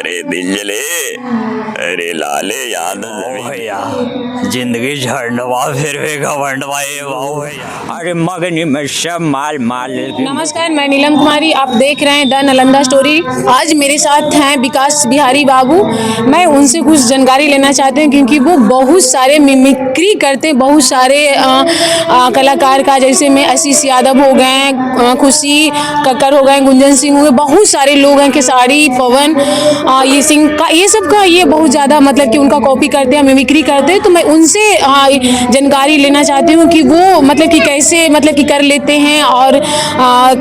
अरे दिल जले, अरे लाले याद भैया जिंदगी झंडवा फिर घमंडवा भैया अरे मगनी में सब माल माल। नमस्कार, मैं नीलम कुमारी, आप देख रहे हैं द नालंदा स्टोरी। आज मेरे साथ हैं विकास बिहारी बाबू। मैं उनसे कुछ जानकारी लेना चाहते हैं क्योंकि वो बहुत सारे मिमिक्री करते हैं, बहुत सारे कलाकार का, जैसे में आशीष यादव हो गए, खुशी कक्कर हो गए, गुंजन सिंह हुए, बहुत सारे लोग हैं, खेसारी पवन, ये सिंह का, ये सब का ये बहुत ज़्यादा मतलब कि उनका कॉपी करते हैं, मिमिक्री करते हैं। तो मैं उनसे जानकारी लेना चाहती हूँ कि वो मतलब कि कैसे मतलब कि कर लेते हैं। और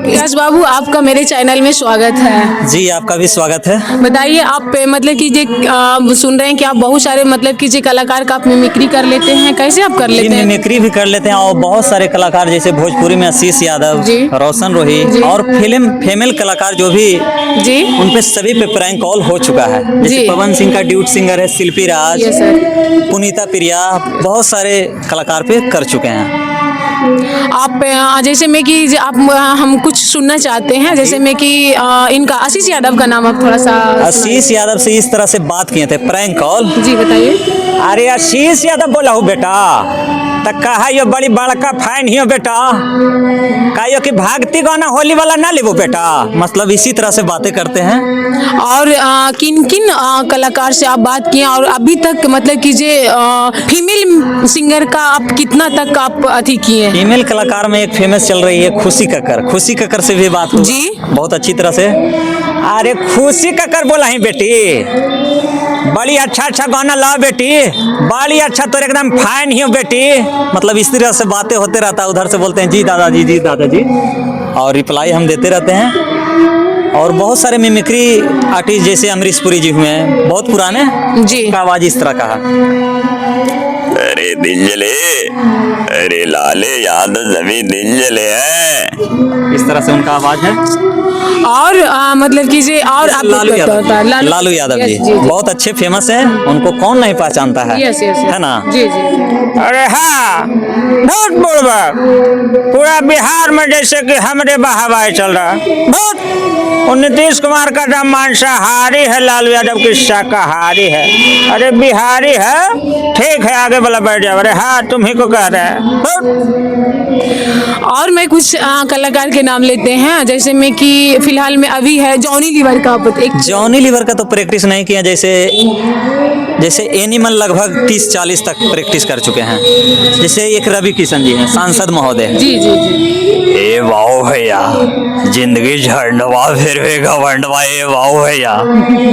विकास बाबू, आपका मेरे चैनल में स्वागत है। जी, आपका भी स्वागत है। बताइए, आप मतलब कि जो सुन रहे हैं कि आप बहुत सारे मतलब कि जो कलाकार का आप मिमिक्री कर लेते हैं, कैसे आप कर लेते हैं? मिमिक्री भी कर लेते हैं और बहुत सारे कलाकार जैसे भोजपुरी में आशीष यादव, रोशन रोही और फीमेल कलाकार जो भी जी, उन पे सभी पे प्रैंक कॉल हो चुका है। जैसे पवन सिंह का ड्यूट सिंगर है शिल्पी राज, पुनीता प्रिया, बहुत सारे कलाकार पे कर चुके हैं। आप जैसे में कि आप हम कुछ सुनना चाहते हैं, जैसे में कि इनका आशीष यादव का नाम आप थोड़ा सा। आशीष यादव से इस तरह से बात किए थे प्रैंक कॉल। जी बताइए। अरे आशीष यादव बोला हूँ बेटा, तो कहा यो बड़ी बड़का फैन ही हो बेटा, कहियो कि भागती गाना होली वाला ना लेबो बेटा, मतलब इसी तरह से बातें करते हैं। और किन किन कलाकार से आप बात किए और अभी तक मतलब कि जे फीमेल सिंगर का आप कितना तक आप अथी किए? फीमेल कलाकार में एक फेमस चल रही है खुशी कक्कर। खुशी कक्कर से भी बात हुई जी, बहुत अच्छी तरह से। अरे खुशी कक्कर बोला ही बेटी, बड़ी अच्छा गाना ला बेटी, बड़ी अच्छा, तो एकदम फैन ही हो बेटी, मतलब इस तरह से बातें होते रहता है। उधर से बोलते हैं जी दादाजी, जी दादाजी, और रिप्लाई हम देते रहते हैं। और बहुत सारे मिमिक्री आर्टिस्ट जैसे अमरीश पुरी जी हुए हैं, बहुत पुराने जी, का आवाज इस तरह का है। अरे दिल जले, अरे लाले याद जमी दिल जले है, इस तरह से उनका आवाज है। और मतलब कि जे और आप लालू यादव जी बहुत अच्छे फेमस है, उनको कौन नहीं पहचानता है, है ना? जी जी। अरे हाँ, बहुत बुढ़वा पूरा बिहार में जैसे कि हमरे बहावाई चल रहा बहुत। नीतीश कुमार का नाम मांसाहारी है, लालू यादव की शाकाहारी है। अरे बिहारी है, ठीक है, आगे वाला बैठ जाओ। अरे हाँ, तुम ही को कह रहे हैं। और मैं कुछ कलाकार के नाम लेते हैं, जैसे में कि फिलहाल में अभी है जॉनी लीवर का। जॉनी लीवर का तो प्रैक्टिस नहीं किया, जैसे एनिमल लगभग 30-40 तक प्रैक्टिस कर चुके हैं। जैसे एक रवि किशन जी हैं, सांसद महोदय। जी जी जी। ए वाओ भैया जिंदगी झंडवा फिर घमंडवा वाओ भैया,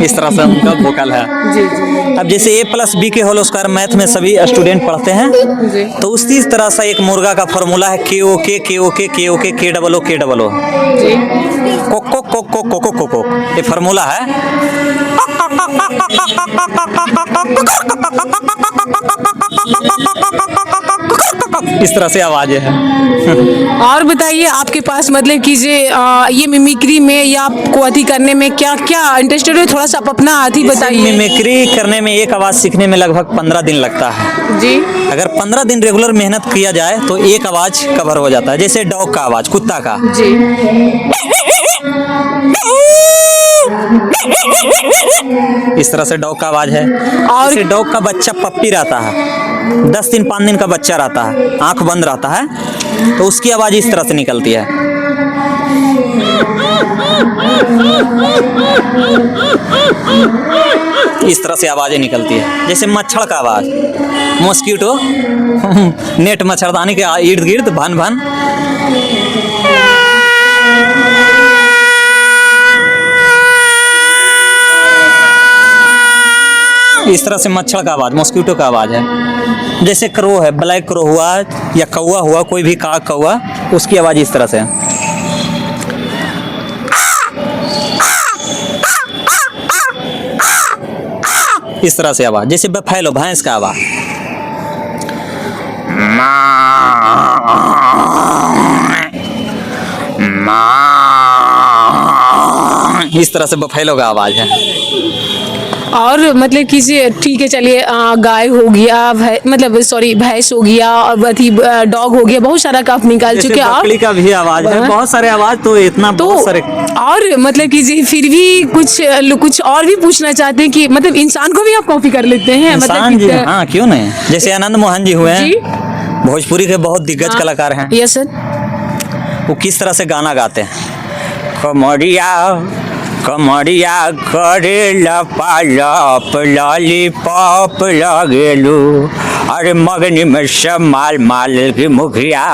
इस तरह से उनका वोकल है। जी जी। अब जैसे A+B के होल स्क्वायर मैथ में सभी स्टूडेंट पढ़ते हैं, तो उसी तरह से एक मुर्गा का फॉर्मूला है KOK KOK KOK KOO KOO कोको कोको कोको कोको, ये फार्मूला है। इस तरह से आवाज है। और बताइए, आपके पास मतलब कि ये मिमिक्री में या आपको अथी करने में क्या क्या इंटरेस्टेड है, थोड़ा सा आप अपना अथी बताइए। मिमिक्री करने में एक आवाज सीखने में लगभग 15 दिन लगता है जी। अगर 15 दिन रेगुलर मेहनत किया जाए तो एक आवाज कवर हो जाता है। जैसे डॉग का आवाज, कुत्ता का जी, इस तरह से डॉग का आवाज है। और जैसे डॉग का बच्चा पप्पी रहता है, 10 दिन 5 दिन का बच्चा रहता है, आंख बंद रहता है, तो उसकी आवाज इस तरह से निकलती है। इस तरह से आवाजें निकलती है। जैसे मच्छर का आवाज, मॉस्किटो नेट मच्छरदानी के इर्द गिर्द भन भन। इस तरह से मच्छर का आवाज, मॉस्किटो का आवाज है। जैसे क्रो है, ब्लैक क्रो हुआ या कौवा हुआ, कोई भी काग कौवा, उसकी आवाज इस तरह से है। इस तरह से आवाज। जैसे बफैलो, भैंस का आवाज, इस तरह से बफैलो का आवाज है। और मतलब किसी ठीक है चलिए गाय हो गया मतलब सॉरी भैंस हो गया और अथी डॉग हो गया, बहुत सारा का आप निकाल जैसे चुके हैं। बकरी का भी आवाज है, बहुत सारे आवाज तो इतना तो बहुत सारे। और मतलब कि फिर भी कुछ और भी पूछना चाहते हैं कि मतलब इंसान को भी आप कॉपी कर लेते हैं इंसान मतलब जी, हाँ क्यों नहीं। जैसे आनंद मोहन जी हुए जी हैं, भोजपुरी के बहुत दिग्गज कलाकार हैं। Yes sir. वो किस तरह से गाना गाते हैं, कमरिया कमरिया करे लपालप लॉलीपॉप लगेलू, अरे मगनी में सब माल माल की मुखिया,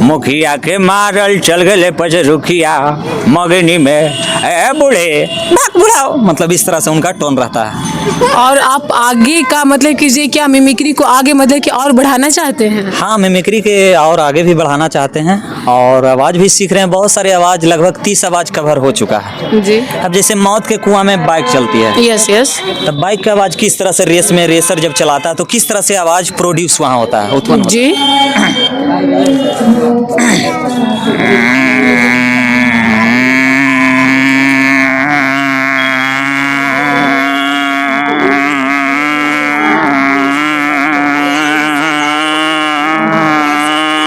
मुखिया के मारल चल गए पचरुखिया, मगनी में ए बूढ़े भाग बुढ़ाओ, मतलब इस तरह से उनका टोन रहता है। और आप आगे का मतलब कीजिए क्या मिमिक्री को आगे मतलब कि और बढ़ाना चाहते हैं? हाँ, मिमिक्री के और आगे भी बढ़ाना चाहते हैं और आवाज़ भी सीख रहे हैं। बहुत सारे आवाज़, लगभग 30 आवाज़ कवर हो चुका है। जी। अब जैसे मौत के कुआं में बाइक चलती है, यस यस। तब बाइक की आवाज़ किस तरह से रेस में रेसर जब चलाता है तो किस तरह से आवाज़ प्रोड्यूस वहाँ होता है, उत्पन्न होता है। जी।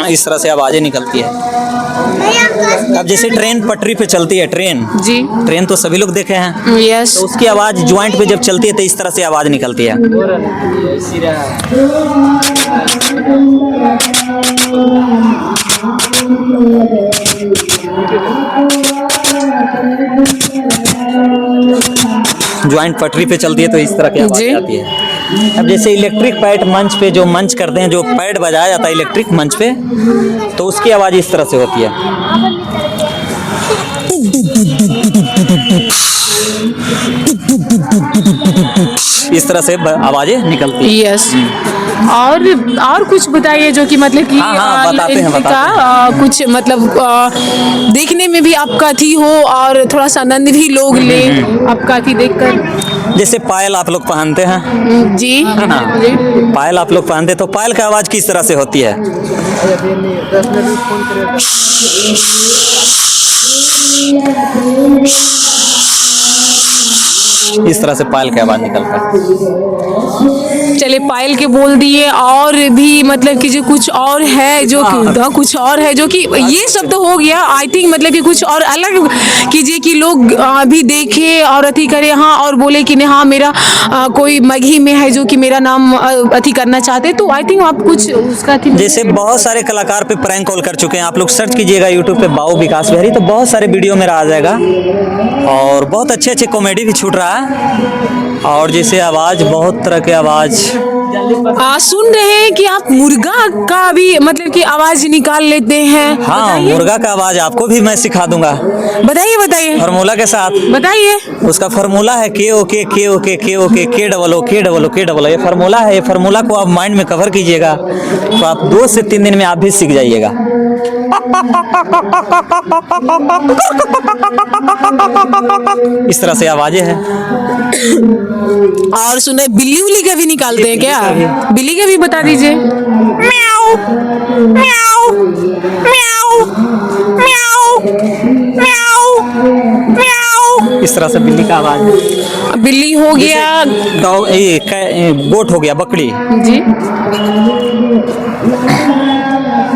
इस तरह से आवाज़ें निकलती है। अब जैसे ट्रेन पटरी पे चलती है, जी। ट्रेन तो सभी लोग देखे हैं, यस। तो उसकी आवाज़ ज्वाइंट पे जब चलती है तो इस तरह से आवाज़ निकलती है। ज्वाइंट पटरी पे चलती है तो इस तरह की आवाज़ जी। आती है। अब जैसे इलेक्ट्रिक पैड मंच पे जो मंच करते हैं, जो पैड बजाया जाता है इलेक्ट्रिक मंच पे, तो उसकी आवाज़ इस तरह से होती है। इस तरह से आवाजें निकलती हैं। यस। और कुछ बताइए जो कि मतलब कि हाँ, बताते हैं। कुछ मतलब देखने में भी आपका थी हो और थोड़ा सा आनंद भी लोग ले आपका थी देखकर। जैसे पायल आप लोग पहनते हैं, जी है ना? जी। पायल आप लोग पहनते, तो पायल की आवाज़ किस तरह से होती है? इस तरह से पायल की आवाज़ निकलता है। चलिए पायल के बोल दिए, और भी मतलब कि जो कुछ और है जो कि कुछ और है जो कि ये सब तो हो गया। आई थिंक मतलब कि कुछ और अलग कीजिए कि लोग भी देखे और अथी करे, हाँ, और बोले कि नहीं हाँ मेरा कोई मगही में है जो कि मेरा नाम अथी करना चाहते, तो आई थिंक आप कुछ उसका थी। जैसे बहुत सारे कलाकार पे प्रैंक कॉल कर चुके हैं, आप लोग सर्च कीजिएगा यूट्यूब पे बाऊ विकास बिहारी, तो बहुत सारे वीडियो मेरा आ जाएगा और बहुत अच्छे अच्छे कॉमेडी भी छूट रहा है। और जैसे आवाज़, बहुत तरह के आवाज़ सुन रहे हैं कि आप मुर्गा का भी मतलब कि आवाज निकाल लेते हैं। हाँ, मुर्गा का आवाज़ आपको भी मैं सिखा दूंगा। बताइए बताइए फार्मूला के साथ। बताइए। उसका फार्मूला है के ओ के के ओ के के ओ के के डबल ओ के डबल ओ के डबल ओ। ये फार्मूला है, ये फार्मूला को आप माइंड में कवर कीजिएगा तो आप 2 से 3 दिन में आप भी सीख जाइएगा। इस तरह से आवाजें हैं। और सुने बिल्ली उल्ली का भी निकालते हैं क्या? बिल्ली का भी बता दीजिए। म्याऊ म्याऊ म्याऊ म्याऊ म्याऊ म्याऊ। इस तरह से बिल्ली का आवाज है। बिल्ली हो गया, गोट हो गया, बकरी। जी।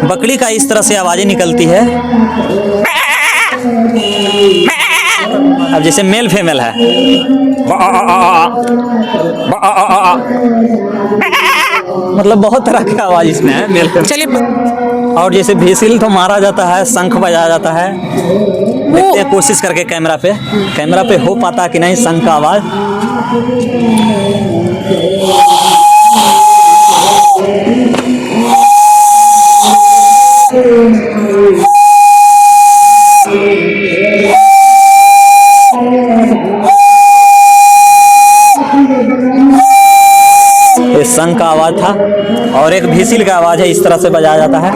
बकरी का इस तरह से आवाजें निकलती है। अब जैसे मेल फीमेल है, मतलब बहुत तरह की आवाज इसमें है मेल फीमेल। चलिए। और जैसे भीसिल तो मारा जाता है, शंख बजाया जाता है। देखते हैं कोशिश करके कैमरा पे हो पाता कि नहीं शंख का आवाज। ये शंख का आवाज था और एक भीसिल का आवाज है, इस तरह से बजाया जाता है।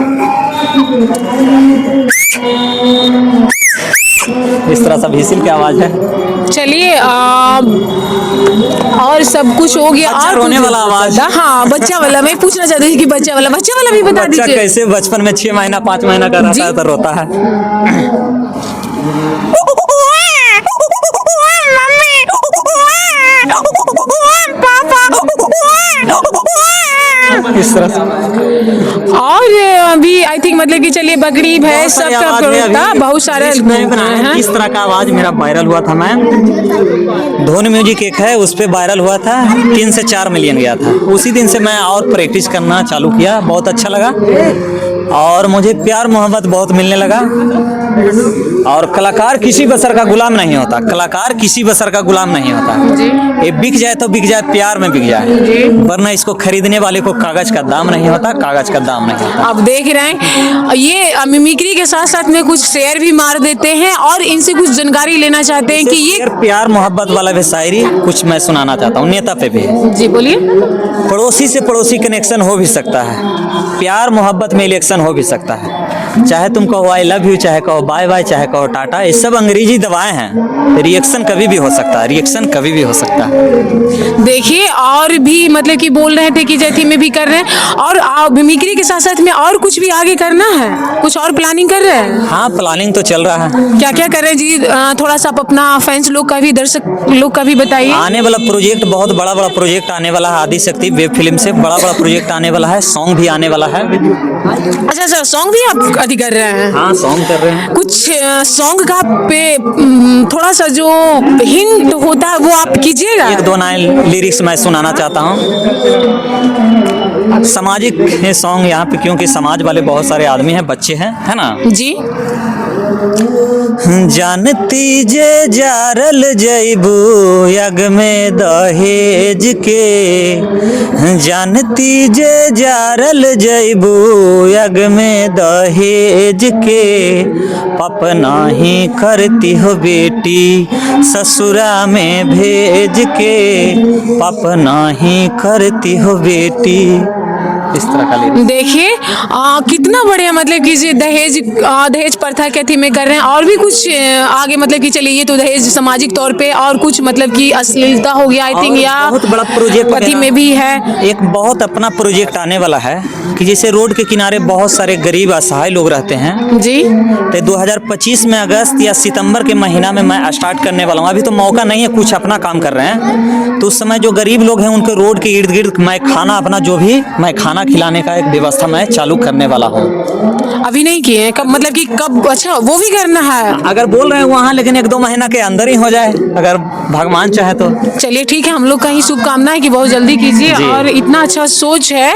इस तरह से भीसिल की आवाज है। चलिए और सब कुछ हो गया। बच्चा और रोने वाला आवाज। हाँ, बच्चा वाला मैं पूछना चाहती थी कि बच्चा वाला भी बता बच्चा दीजिए। कैसे बचपन में 6 महीना 5 महीना का रहता है तो रोता है। इस तरह से। और अभी आई थिंक मतलब कि चलिए बकरी भैंस बहुत सारी सबका आवाज में प्रोडक्ट था, अभी बहुत सारे लिस्ट मैंने बनाया है, किस तरह का आवाज मेरा वायरल हुआ था। मैं धोनी म्यूजिक एक है, उस पे वायरल हुआ था, 3 से 4 मिलियन गया था। उसी दिन से मैं और प्रैक्टिस करना चालू किया, बहुत अच्छा लगा और मुझे प्यार मोहब्बत बहुत मिलने लगा। और कलाकार किसी बसर का गुलाम नहीं होता, कलाकार किसी बसर का गुलाम नहीं होता। ये बिक जाए तो बिक जाए, प्यार में बिक जाए, वरना इसको खरीदने वाले को कागज का दाम नहीं होता, कागज का दाम नहीं होता। आप देख रहे हैं ये मिमिक्री के साथ साथ में कुछ शेयर भी मार देते हैं और इनसे कुछ जानकारी लेना चाहते हैं कि ये शेर प्यार मोहब्बत वाला भी शायरी कुछ मैं सुनाना चाहता हूँ, नेता पे भी। जी बोलिए। पड़ोसी से पड़ोसी कनेक्शन हो भी सकता है, प्यार मोहब्बत में इलेक्शन हो भी सकता है। चाहे तुम कहो आई लव यू, चाहे कहो बाय बाय, चाहे कहो टाटा, ये सब अंग्रेजी दवाएं हैं। रिएक्शन कभी भी हो सकता है, रिएक्शन कभी भी हो सकता है। देखिए और भी मतलब कि बोल रहे थे कि जैथी में भी कर रहे हैं और मिमिक्री के साथ साथ में और कुछ भी आगे करना है, कुछ और प्लानिंग कर रहे हैं? हाँ, प्लानिंग तो चल रहा है। क्या क्या कर रहे हैं जी? थोड़ा सा आप अपना फैंस लोग का भी, दर्शक लोग का भी बताइए। आने वाला प्रोजेक्ट बहुत बड़ा बड़ा प्रोजेक्ट आने वाला है, आदि शक्ति वेब फिल्म से बड़ा बड़ा प्रोजेक्ट आने वाला है, सॉन्ग भी आने वाला है। अच्छा सर, सॉन्ग भी आप अति कर रहे हैं? हाँ, सॉन्ग कर रहे हैं। कुछ सॉन्ग का पे थोड़ा सा जो हिंट होता है वो आप कीजिएगा। 1-2 लाइन लिरिक्स मैं सुनाना चाहता हूँ। सामाजिक है सॉन्ग यहाँ पे, क्योंकि समाज वाले बहुत सारे आदमी हैं, बच्चे हैं, है ना। जी जानती जे जारल जैबू यग में दहेज के, जानती जे जारल जैबू यग में दहेज के, पप नाही करती हो बेटी ससुरा में भेज के, पप नाही करती हो बेटी। इस तरह का लिरिक्स। देखिए कितना बढ़िया मतलब कि ये दहेज प्रथा के थी में कर रहे हैं और भी कुछ आगे मतलब कि चलिए, ये तो दहेज सामाजिक तौर पे और कुछ मतलब कि अश्लीलता हो गया आई थिंक, या बहुत बड़ा प्रोजेक्ट पति में भी है। एक बहुत अपना प्रोजेक्ट आने वाला है कि जैसे रोड के किनारे बहुत सारे गरीब असहाय लोग रहते हैं जी। तो 2025 में अगस्त या सितंबर के महीना में मैं स्टार्ट करने वाला हूँ। अभी तो मौका नहीं है, कुछ अपना काम कर रहे हैं, तो उस समय जो गरीब लोग हैं उनके रोड के इर्द गिर्द मैं खाना अपना जो भी मैं खाना खिलाने का एक व्यवस्था मैं चालू करने वाला हूँ। अभी नहीं किए हैं? कब मतलब कि कब? अच्छा वो भी करना है। अगर बोल रहे हैं वहाँ, लेकिन 1-2 महीना के अंदर ही हो जाए अगर भगवान चाहे तो। चलिए ठीक है, हम लोग का ही शुभकामना है कि बहुत जल्दी कीजिए। और इतना अच्छा सोच है